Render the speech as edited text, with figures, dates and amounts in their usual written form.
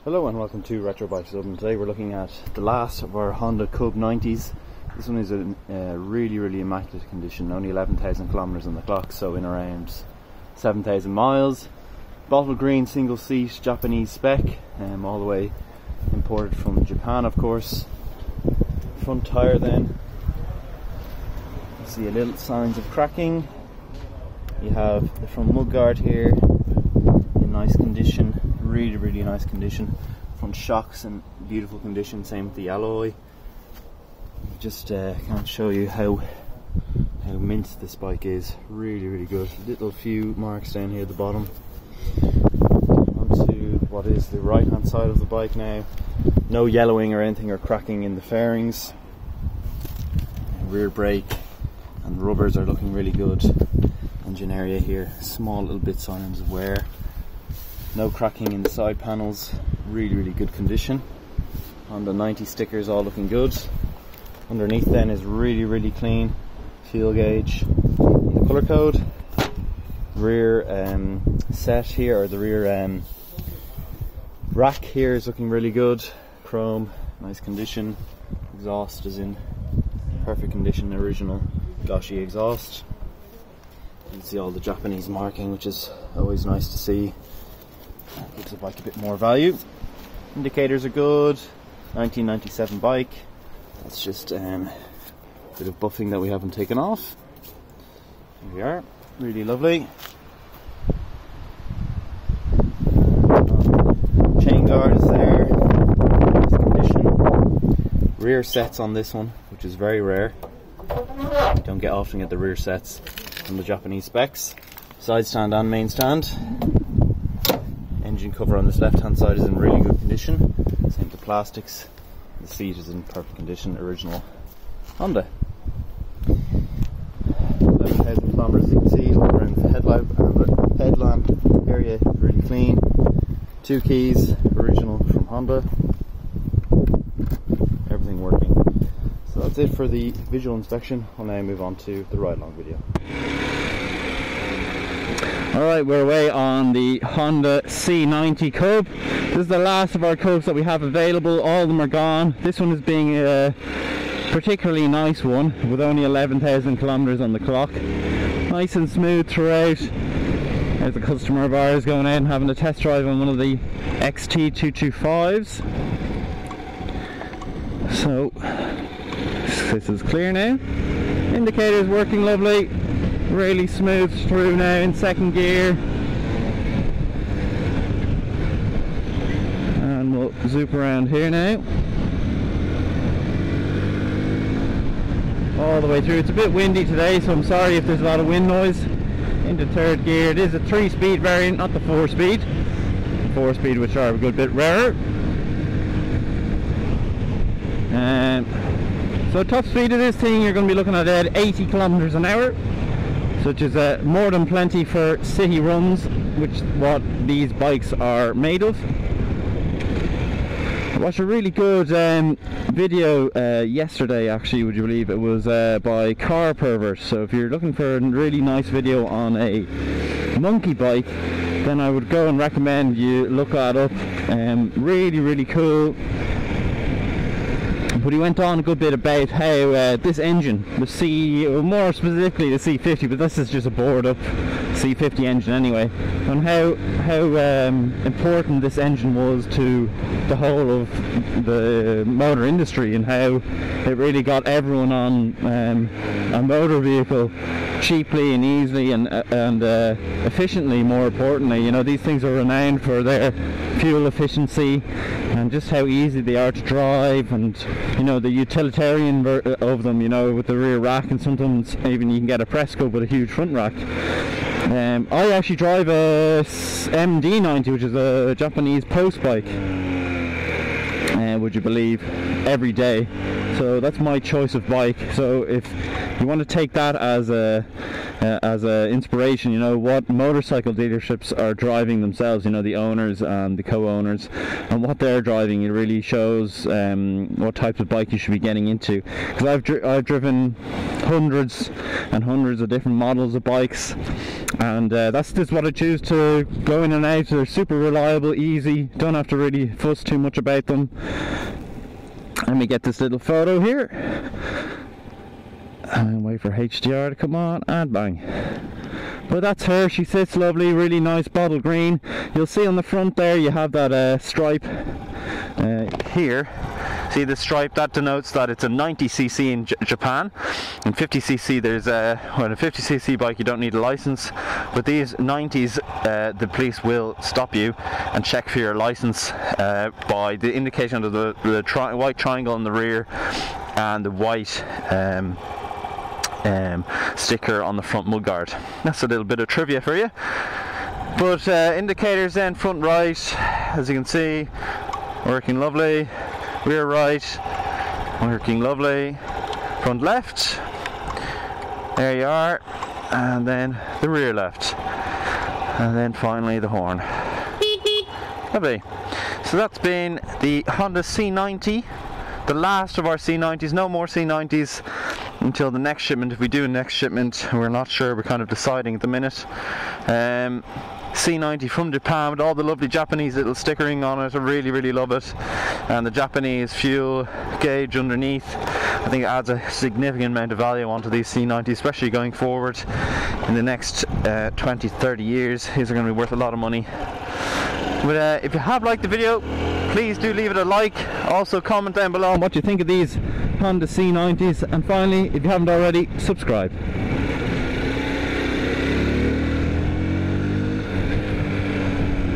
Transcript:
Hello and welcome to Retro Bikes Dublin. Today we're looking at the last of our Honda Cub 90s. This one is in really immaculate condition, only 11,000 kilometers on the clock, so in around 7,000 miles. Bottle green single seat Japanese spec, all the way imported from Japan of course. Front tyre then, you see a little signs of cracking. You have the front mudguard here in nice condition. Really nice condition. Front shocks in beautiful condition, same with the alloy. Just can't show you how mint this bike is. Really good. Little few marks down here at the bottom. Onto what is the right hand side of the bike now. No yellowing or anything or cracking in the fairings. Rear brake and rubbers are looking really good. Engine area here, small little bit signs of wear. No cracking in the side panels, really good condition. Honda 90 stickers all looking good. Underneath then is really clean. Fuel gauge and the colour code. Rear set here, or the rear rack here is looking really good. Chrome, nice condition. Exhaust is in perfect condition, original Goshi exhaust. You can see all the Japanese marking, which is always nice to see. Gives the bike a bit more value. Indicators are good. 1997 bike. That's just a bit of buffing that we haven't taken off. Here we are. Really lovely. Chain guard is there. Nice condition. Rear sets on this one, which is very rare. You don't often get the rear sets on the Japanese specs. Side stand and main stand. Engine cover on this left hand side is in really good condition. Same with the plastics. The seat is in perfect condition, original Honda. 11,000 kilometers, you can see all around the headlamp area, really clean. 2 keys, original from Honda. Everything working. So that's it for the visual inspection. I'll now move on to the ride along video. Alright, we're away on the Honda C90 Cub. This is the last of our Cubs that we have available. All of them are gone. This one is being a particularly nice one with only 11,000 kilometers on the clock. Nice and smooth throughout. There's a customer of ours going out and having a test drive on one of the XT225s. So this is clear now. Indicators working lovely. Really smooth through now in second gear, and we'll zoom around here now all the way through. It's a bit windy today, so I'm sorry if there's a lot of wind noise. Into third gear. It is a 3-speed variant, not the 4-speed. 4-speed, which are a good bit rarer. So top speed of this thing, you're going to be looking at 80 kilometers an hour. Which is more than plenty for city runs, which is what these bikes are made of. I watched a really good video yesterday, actually, would you believe it was by Car Pervert. So if you're looking for a really nice video on a monkey bike, then I would go and recommend you look that up. Really cool. But he went on a good bit about how this engine, more specifically the C50, but this is just a bored up C50 engine anyway, and how important this engine was to the whole of the motor industry, and how it really got everyone on a motor vehicle cheaply and easily and efficiently. More importantly, you know, these things are renowned for their fuel efficiency and just how easy they are to drive, and you know, the utilitarian of them, you know, with the rear rack, and sometimes even you can get a Presco with a huge front rack. I actually drive a MD90, which is a Japanese post bike, would you believe, every day. So that's my choice of bike. So if you want to take that as a as an inspiration, you know, what motorcycle dealerships are driving themselves, you know, the owners and the co-owners, and what they're driving. It really shows what type of bike you should be getting into, because I've driven hundreds and hundreds of different models of bikes, and that's just what I choose to go in and out. They're super reliable, easy, don't have to really fuss too much about them. Let me get this little photo here and wait for HDR to come on, and bang. But that's her. She sits lovely, really nice bottle green. You'll see on the front there you have that stripe here. See the stripe? That denotes that it's a 90cc in Japan. In 50cc there's a 50cc bike you don't need a license, but these 90s the police will stop you and check for your license by the indication of the white triangle in the rear and the white sticker on the front mudguard. That's a little bit of trivia for you. But indicators then, front right, as you can see, working lovely. Rear right, working lovely. Front left, there you are, and then the rear left, and then finally the horn. Lovely. So that's been the Honda C90, the last of our C90s. No more C90s until the next shipment. If we do a next shipment, we're not sure, we're kind of deciding at the minute. C90 from Japan with all the lovely Japanese little stickering on it. I really, really love it. And the Japanese fuel gauge underneath, I think it adds a significant amount of value onto these C90s, especially going forward in the next 20-30 years. These are going to be worth a lot of money. But if you have liked the video, please do leave it a like. Also comment down below on what you think of these Honda C90s, and finally, if you haven't already, subscribe.